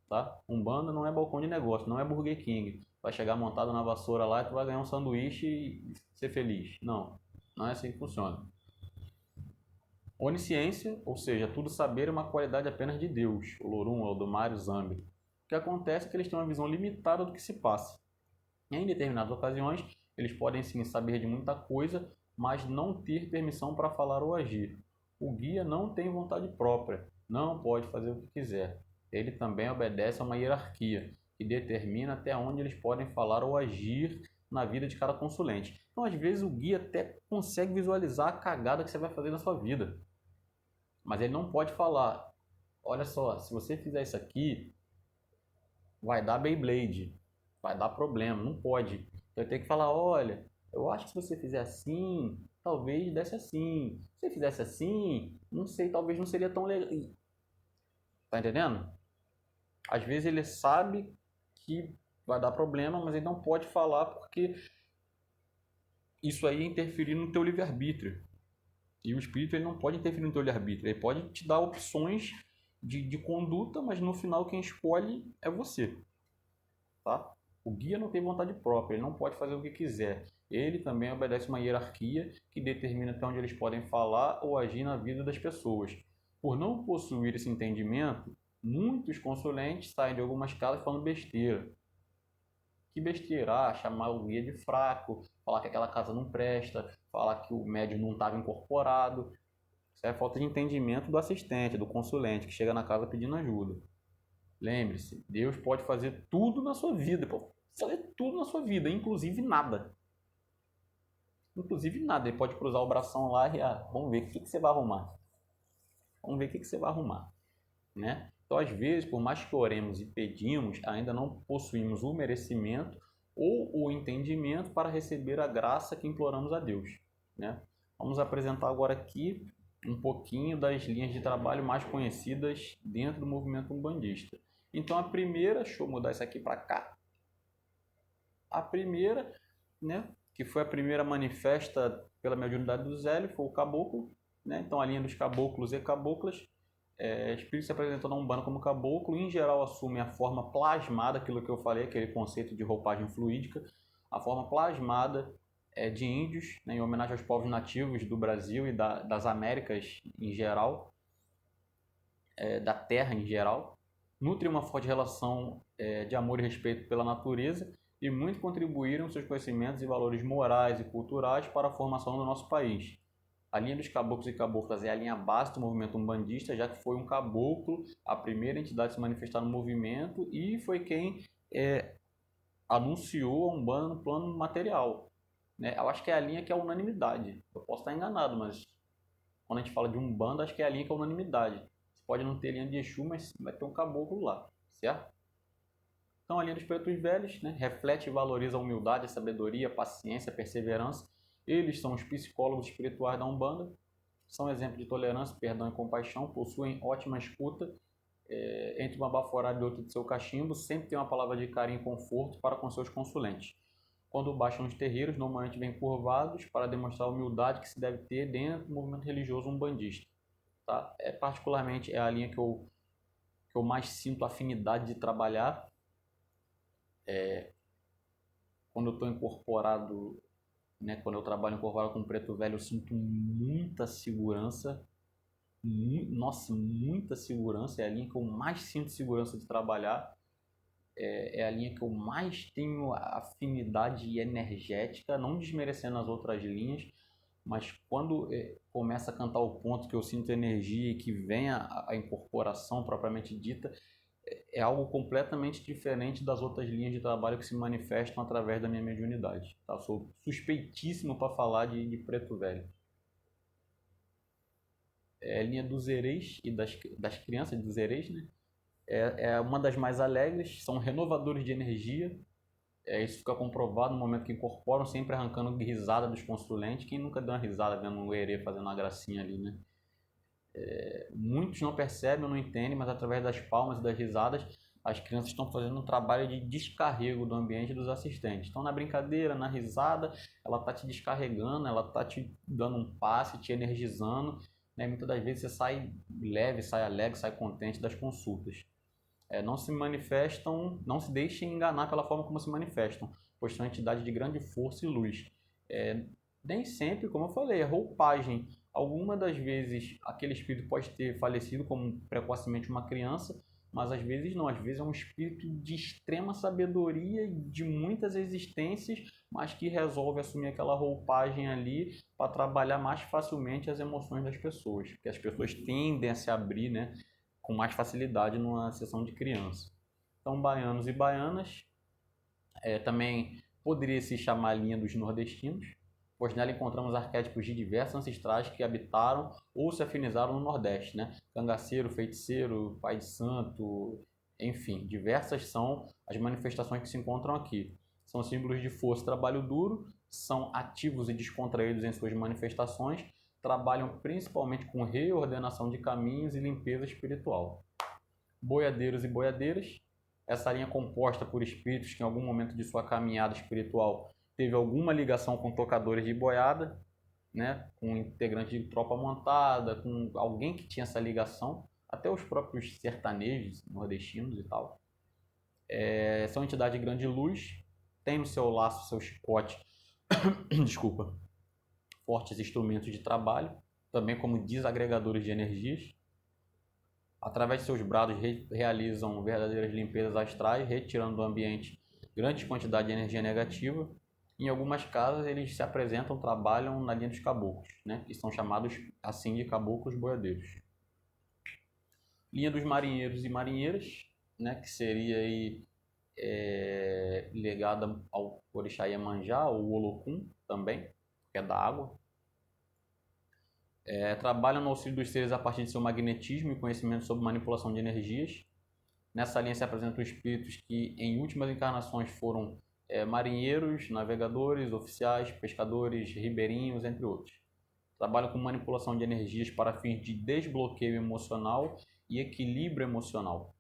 tá? Umbanda não é balcão de negócio, não é Burger King, vai chegar montado na vassoura lá e tu vai ganhar um sanduíche e ser feliz. Não, não é assim que funciona. Onisciência, ou seja, tudo saber é uma qualidade apenas de Deus, o Lorum, o Eldomário, o Zambi. O que acontece é que eles têm uma visão limitada do que se passa. Em determinadas ocasiões, eles podem sim saber de muita coisa, mas não ter permissão para falar ou agir. O guia não tem vontade própria, não pode fazer o que quiser. Ele também obedece a uma hierarquia, que determina até onde eles podem falar ou agir na vida de cada consulente. Então, às vezes, o guia até consegue visualizar a cagada que você vai fazer na sua vida. Mas ele não pode falar, olha só, se você fizer isso aqui, vai dar Beyblade, vai dar problema, não pode. Então ele tem que falar, olha, eu acho que se você fizer assim, talvez desse assim. Se você fizesse assim, não sei, talvez não seria tão legal. Tá entendendo? Às vezes ele sabe que vai dar problema, mas ele não pode falar porque isso aí interferir no teu livre-arbítrio. E o espírito ele não pode interferir no teu livre-arbítrio. Ele pode te dar opções de conduta, mas no final quem escolhe é você. Tá? O guia não tem vontade própria, ele não pode fazer o que quiser. Ele também obedece uma hierarquia que determina até onde eles podem falar ou agir na vida das pessoas. Por não possuir esse entendimento, muitos consulentes saem de algumas casas falando besteira. Que besteira, chamar o guia de fraco, falar que aquela casa não presta, falar que o médium não estava incorporado. Isso é falta de entendimento do assistente, do consulente, que chega na casa pedindo ajuda. Lembre-se, Deus pode fazer tudo na sua vida, pode fazer tudo na sua vida, inclusive nada. Inclusive nada, ele pode cruzar o bração lá e vamos ver o que você vai arrumar. Vamos ver o que você vai arrumar, né? Então, às vezes, por mais que oremos e pedimos, ainda não possuímos o merecimento ou o entendimento para receber a graça que imploramos a Deus, né? Vamos apresentar agora aqui um pouquinho das linhas de trabalho mais conhecidas dentro do movimento umbandista. Então, a primeira, deixa eu mudar isso aqui para cá. A primeira, né, que foi a primeira manifesta pela mediunidade do Zélio, foi o caboclo, né? Então, a linha dos caboclos e caboclas. Espírito se apresentou na Umbanda como caboclo, em geral assume a forma plasmada, aquilo que eu falei, aquele conceito de roupagem fluídica, a forma plasmada de índios, né, em homenagem aos povos nativos do Brasil e das Américas em geral, da terra em geral. Nutre uma forte relação de amor e respeito pela natureza, e muito contribuíram seus conhecimentos e valores morais e culturais para a formação do nosso país. A linha dos caboclos e caboclas é a linha base do movimento umbandista, já que foi um caboclo a primeira entidade a se manifestar no movimento e foi quem anunciou a Umbanda no plano material, né? Eu acho que é a linha que é a unanimidade. Eu posso estar enganado, mas quando a gente fala de Umbanda, acho que é a linha que é a unanimidade. Você pode não ter linha de Exu, mas vai ter um caboclo lá, certo? Então, a linha dos pretos velhos, né, reflete e valoriza a humildade, a sabedoria, a paciência, a perseverança. Eles são os psicólogos espirituais da Umbanda, são exemplo de tolerância, perdão e compaixão, possuem ótima escuta, entre uma baforada e outra de seu cachimbo, sempre tem uma palavra de carinho e conforto para com seus consulentes. Quando baixam os terreiros, normalmente vêm curvados para demonstrar a humildade que se deve ter dentro do movimento religioso umbandista. Tá? Particularmente é a linha que eu mais sinto afinidade de trabalhar. Quando eu estou incorporado, né, quando eu trabalho incorporado com preto velho, eu sinto muita segurança. Nossa, muita segurança. É a linha que eu mais sinto segurança de trabalhar. É a linha que eu mais tenho afinidade energética, não desmerecendo as outras linhas, mas quando começa a cantar o ponto que eu sinto energia e que vem a incorporação propriamente dita, é algo completamente diferente das outras linhas de trabalho que se manifestam através da minha mediunidade. Tá? Sou suspeitíssimo para falar de preto velho. É a linha dos hereis e das crianças dos hereis, né? É uma das mais alegres, são renovadores de energia. Isso fica comprovado no momento que incorporam, sempre arrancando risada dos consulentes. Quem nunca deu uma risada vendo um herê fazendo uma gracinha ali, né? Muitos não percebem, não entendem, mas através das palmas e das risadas, as crianças estão fazendo um trabalho de descarrego do ambiente dos assistentes. Então, na brincadeira, na risada, ela está te descarregando, ela está te dando um passe, te energizando, né? Muitas das vezes você sai leve, sai alegre, sai contente das consultas. Não se manifestam, não se deixem enganar pela forma como se manifestam, pois são entidades de grande força e luz. Nem sempre, como eu falei, é roupagem. Algumas das vezes aquele espírito pode ter falecido como precocemente uma criança, mas às vezes não, às vezes é um espírito de extrema sabedoria, de muitas existências, mas que resolve assumir aquela roupagem ali para trabalhar mais facilmente as emoções das pessoas, porque as pessoas tendem a se abrir, né, com mais facilidade numa sessão de criança. Então, baianos e baianas, também poderia se chamar a linha dos nordestinos, pois nela encontramos arquétipos de diversos ancestrais que habitaram ou se afinizaram no Nordeste, né? Cangaceiro, feiticeiro, pai de santo, enfim, diversas são as manifestações que se encontram aqui. São símbolos de força e trabalho duro, são ativos e descontraídos em suas manifestações, trabalham principalmente com reordenação de caminhos e limpeza espiritual. Boiadeiros e boiadeiras, essa linha composta por espíritos que em algum momento de sua caminhada espiritual teve alguma ligação com tocadores de boiada, né, com integrantes de tropa montada, com alguém que tinha essa ligação, até os próprios sertanejos nordestinos e tal. São entidades de grande luz, tem no seu laço, seu chicote, desculpa, fortes instrumentos de trabalho, também como desagregadores de energias. Através de seus braços realizam verdadeiras limpezas astrais, retirando do ambiente grande quantidade de energia negativa. Em algumas casas, eles se apresentam, trabalham na linha dos caboclos, né? Que são chamados assim de caboclos boiadeiros. Linha dos marinheiros e marinheiras, né? Que seria aí, ligada ao orixá Iemanjá, ou Olokun também, que é da água. Trabalham no auxílio dos seres a partir de seu magnetismo e conhecimento sobre manipulação de energias. Nessa linha se apresentam espíritos que, em últimas encarnações, foram marinheiros, navegadores, oficiais, pescadores, ribeirinhos, entre outros. Trabalham com manipulação de energias para fins de desbloqueio emocional e equilíbrio emocional.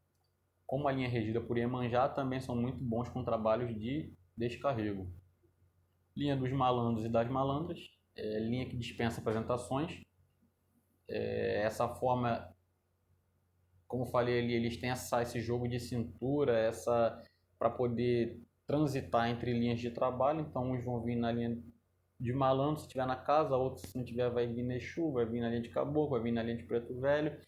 Como a linha é regida por Iemanjá, também são muito bons com trabalhos de descarrego. Linha dos malandros e das malandras, linha que dispensa apresentações. Essa forma, como eu falei ali, eles têm esse jogo de cintura, para poder transitar entre linhas de trabalho. Então uns vão vir na linha de malandro se estiver na casa, outros se não tiver vai vir na Exu, vai vir na linha de caboclo, vai vir na linha de preto velho.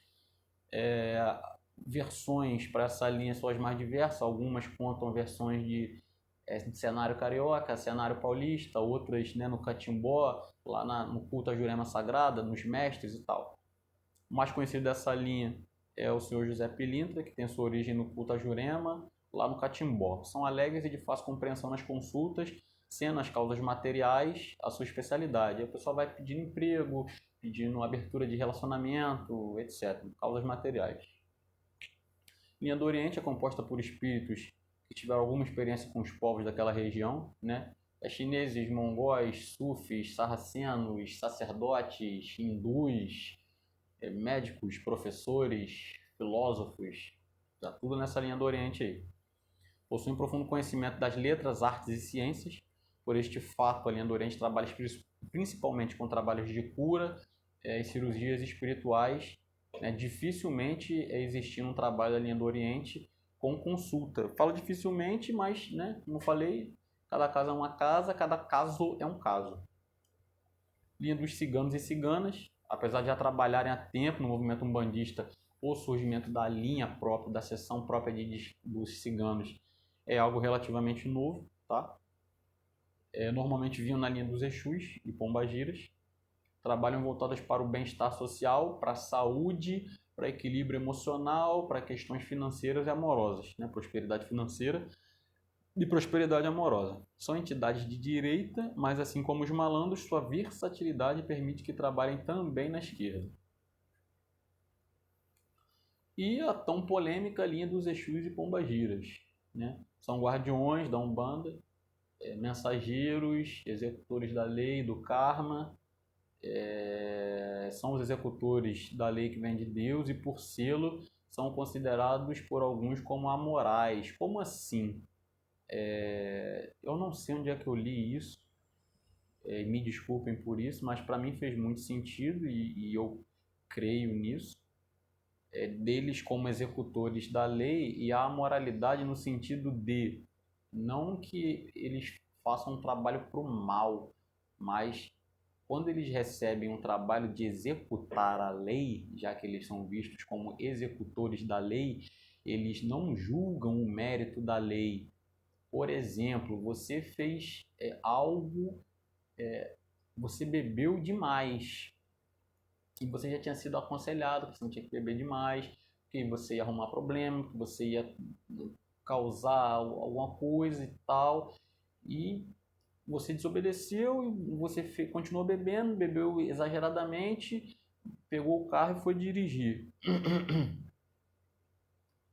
Versões para essa linha são as mais diversas, algumas contam versões de cenário carioca, cenário paulista, outras, né, no Catimbó, lá no culto à Jurema Sagrada, nos mestres e tal. O mais conhecido dessa linha é o senhor José Pilintra, que tem sua origem no culto à Jurema, lá no Catimbó. São alegres e de fácil compreensão nas consultas, sendo as causas materiais a sua especialidade. Aí o pessoal vai pedindo emprego, pedindo abertura de relacionamento, etc. Causas materiais. Linha do Oriente é composta por espíritos que tiveram alguma experiência com os povos daquela região, né? Chineses, mongóis, sufis, sarracenos, sacerdotes, hindus, médicos, professores, filósofos, tá tudo nessa linha do Oriente aí. Possuem profundo conhecimento das letras, artes e ciências. Por este fato, a linha do Oriente trabalha principalmente com trabalhos de cura e cirurgias espirituais. Dificilmente existe um trabalho da linha do Oriente com consulta. Falo dificilmente, mas, né, como eu falei, cada caso é uma casa, cada caso é um caso. Linha dos ciganos e ciganas, apesar de já trabalharem há tempo no movimento umbandista, o surgimento da linha própria, da seção própria dos ciganos, é algo relativamente novo, tá? Normalmente vinham na linha dos Exus e Pombagiras, trabalham voltadas para o bem-estar social, para a saúde, para equilíbrio emocional, para questões financeiras e amorosas, né? Prosperidade financeira e prosperidade amorosa. São entidades de direita, mas assim como os malandros, sua versatilidade permite que trabalhem também na esquerda. E a tão polêmica linha dos Exus e Pombagiras, né? São guardiões da Umbanda, mensageiros, executores da lei, do karma, são os executores da lei que vem de Deus e por selo são considerados por alguns como amorais. Como assim? Eu não sei onde é que eu li isso, me desculpem por isso, mas para mim fez muito sentido e eu creio nisso. Deles como executores da lei e a amoralidade no sentido de não que eles façam um trabalho para o mal, mas quando eles recebem um trabalho de executar a lei, já que eles são vistos como executores da lei, eles não julgam o mérito da lei. Por exemplo, você fez algo, você bebeu demais, e você já tinha sido aconselhado que você não tinha que beber demais, que você ia arrumar problema, que você ia causar alguma coisa e tal, e você desobedeceu e você continuou bebendo, bebeu exageradamente, pegou o carro e foi dirigir.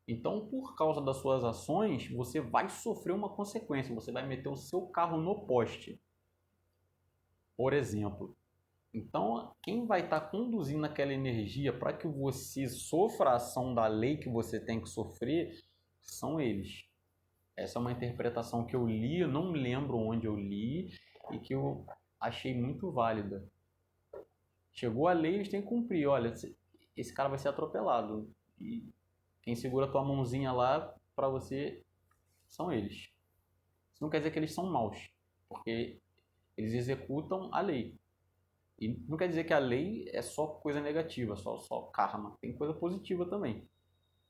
Então, por causa das suas ações, você vai sofrer uma consequência, você vai meter o seu carro no poste, por exemplo. Então, quem vai estar conduzindo aquela energia para que você sofra a ação da lei que você tem que sofrer são eles. Essa é uma interpretação que eu li, eu não lembro onde eu li e que eu achei muito válida. Chegou a lei, eles têm que cumprir. Olha, esse cara vai ser atropelado. E quem segura a tua mãozinha lá para você são eles. Isso não quer dizer que eles são maus, porque eles executam a lei. E não quer dizer que a lei é só coisa negativa, só karma. Tem coisa positiva também.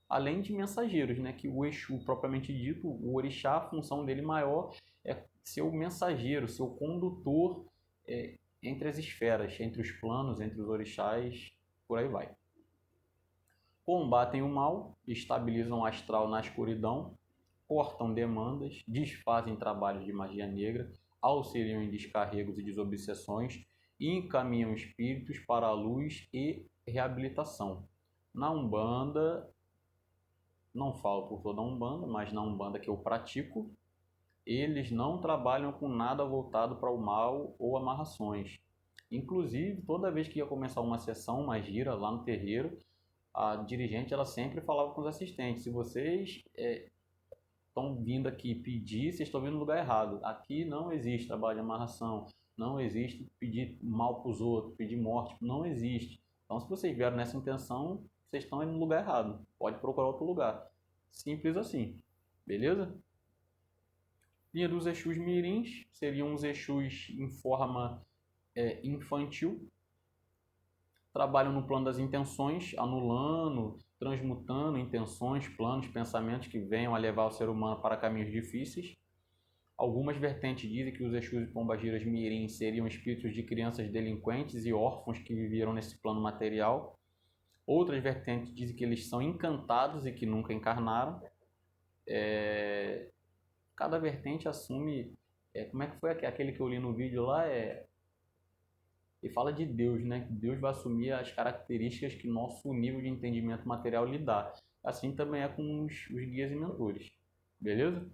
Além de mensageiros, né? Que o Exu, propriamente dito, o orixá, a função dele maior é ser o mensageiro, ser o condutor entre as esferas, entre os planos, entre os orixás, por aí vai. Combatem o mal, estabilizam o astral na escuridão, cortam demandas, desfazem trabalhos de magia negra, auxiliam em descarregos e desobsessões e encaminham espíritos para a luz e reabilitação. Na Umbanda, não falo por toda a Umbanda, mas na Umbanda que eu pratico, eles não trabalham com nada voltado para o mal ou amarrações. Inclusive, toda vez que ia começar uma sessão, uma gira lá no terreiro, a dirigente ela sempre falava com os assistentes: se vocês estão vindo aqui pedir, vocês estão vindo no lugar errado. Aqui não existe trabalho de amarração, não existe pedir mal para os outros, pedir morte, não existe. Então, se vocês vieram nessa intenção, vocês estão no lugar errado. Pode procurar outro lugar. Simples assim. Beleza? Linha dos Exus mirins seriam os Exus em forma infantil. Trabalham no plano das intenções, anulando, transmutando intenções, planos, pensamentos que venham a levar o ser humano para caminhos difíceis. Algumas vertentes dizem que os Exus e Pombagiras Mirim seriam espíritos de crianças delinquentes e órfãos que viveram nesse plano material. Outras vertentes dizem que eles são encantados e que nunca encarnaram. Cada vertente assume... como é que foi aquele que eu li no vídeo lá? E fala de Deus, né? Que Deus vai assumir as características que nosso nível de entendimento material lhe dá. Assim também é com os guias e mentores. Beleza?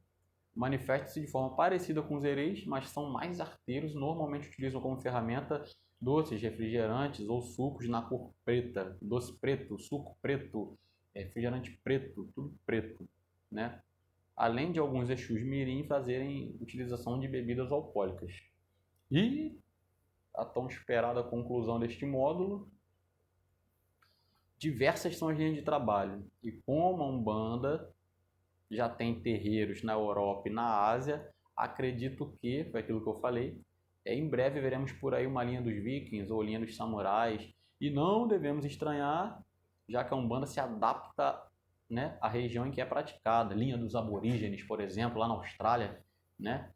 Manifestam-se de forma parecida com os ereis, mas são mais arteiros. Normalmente utilizam como ferramenta doces, refrigerantes ou sucos na cor preta. Doce preto, suco preto, refrigerante preto, tudo preto, né? Além de alguns Exus Mirim fazerem utilização de bebidas alcoólicas. E a tão esperada conclusão deste módulo, diversas são as linhas de trabalho. E como a Umbanda já tem terreiros na Europa e na Ásia, acredito que, foi aquilo que eu falei, em breve veremos por aí uma linha dos vikings ou linha dos samurais. E não devemos estranhar, já que a Umbanda se adapta, né, à região em que é praticada. Linha dos aborígenes, por exemplo, lá na Austrália, né?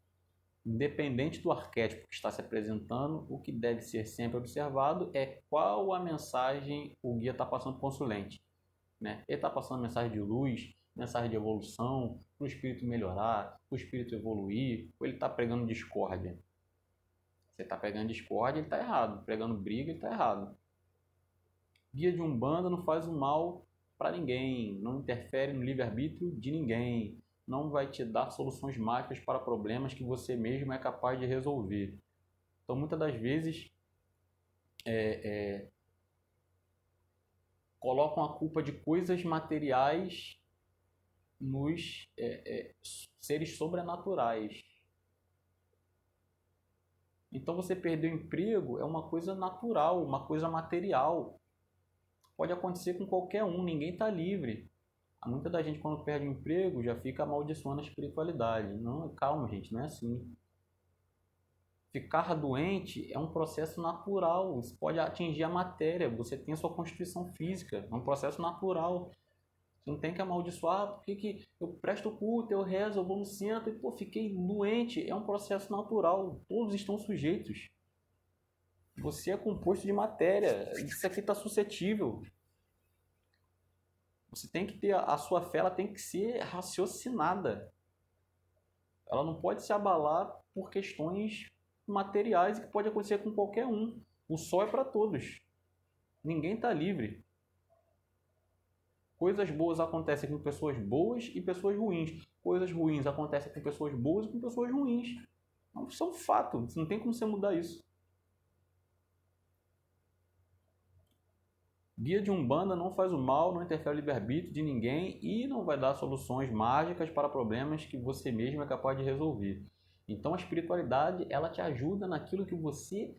Independente do arquétipo que está se apresentando, o que deve ser sempre observado é qual a mensagem o guia está passando para o consulente, né? Ele está passando mensagem de luz, mensagem de evolução, para o espírito melhorar, para o espírito evoluir, ou ele está pregando discórdia? Você está pregando discórdia, ele está errado. Pregando briga, ele está errado. Guia de Umbanda não faz o mal para ninguém, não interfere no livre-arbítrio de ninguém, não vai te dar soluções mágicas para problemas que você mesmo é capaz de resolver. Então, muitas das vezes, colocam a culpa de coisas materiais nos seres sobrenaturais. Então, você perder o emprego é uma coisa natural, uma coisa material. Pode acontecer com qualquer um, ninguém está livre. Muita da gente, quando perde o emprego, já fica amaldiçoando a espiritualidade. Não, calma, gente, não é assim. Ficar doente é um processo natural. Isso pode atingir a matéria. Você tem a sua constituição física. É um processo natural. Você não tem que amaldiçoar. Por que eu presto culto, eu rezo, eu vou no centro e, fiquei doente? É um processo natural. Todos estão sujeitos. Você é composto de matéria. Isso aqui está suscetível. Você tem que ter a sua fé, ela tem que ser raciocinada. Ela não pode se abalar por questões materiais que pode acontecer com qualquer um. O sol é para todos. Ninguém está livre. Coisas boas acontecem com pessoas boas e pessoas ruins. Coisas ruins acontecem com pessoas boas e com pessoas ruins. Isso é um fato. Não tem como você mudar isso. Guia de Umbanda não faz o mal, não interfere no livre-arbítrio de ninguém e não vai dar soluções mágicas para problemas que você mesmo é capaz de resolver. Então a espiritualidade, ela te ajuda naquilo que você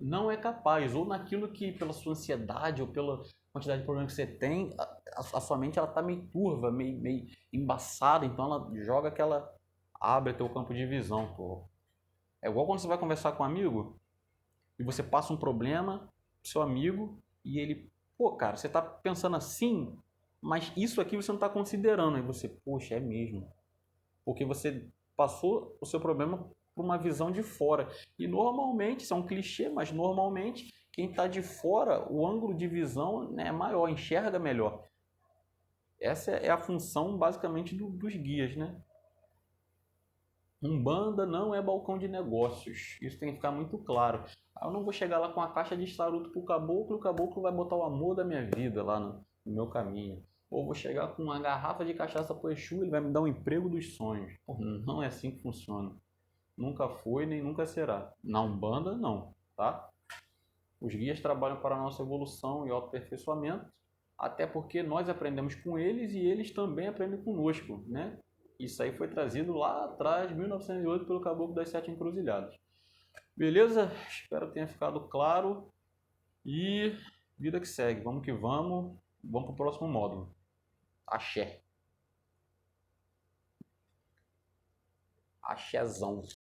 não é capaz, ou naquilo que pela sua ansiedade ou pela quantidade de problemas que você tem, a sua mente ela está meio turva, meio embaçada, então ela joga aquela... abre teu campo de visão, pô. É igual quando você vai conversar com um amigo e você passa um problema pro seu amigo e ele, cara, você tá pensando assim, mas isso aqui você não tá considerando. Aí você, poxa, é mesmo. Porque você passou o seu problema por uma visão de fora. E normalmente, isso é um clichê, mas normalmente quem está de fora, o ângulo de visão, né, é maior, enxerga melhor. Essa é a função basicamente dos guias, né? Umbanda não é balcão de negócios. Isso tem que ficar muito claro. Eu não vou chegar lá com a caixa de charuto pro caboclo, o caboclo vai botar o amor da minha vida lá no meu caminho. Ou vou chegar com uma garrafa de cachaça pro Exu, ele vai me dar um emprego dos sonhos. Não é assim que funciona. Nunca foi, nem nunca será. Na Umbanda, não, tá? Os guias trabalham para a nossa evolução e autoaperfeiçoamento, até porque nós aprendemos com eles e eles também aprendem conosco, né? Isso aí foi trazido lá atrás, 1908, pelo Caboclo das Sete Encruzilhadas. Beleza? Espero que tenha ficado claro. E vida que segue. Vamos que vamos. Vamos para o próximo módulo. Axé. Axézão.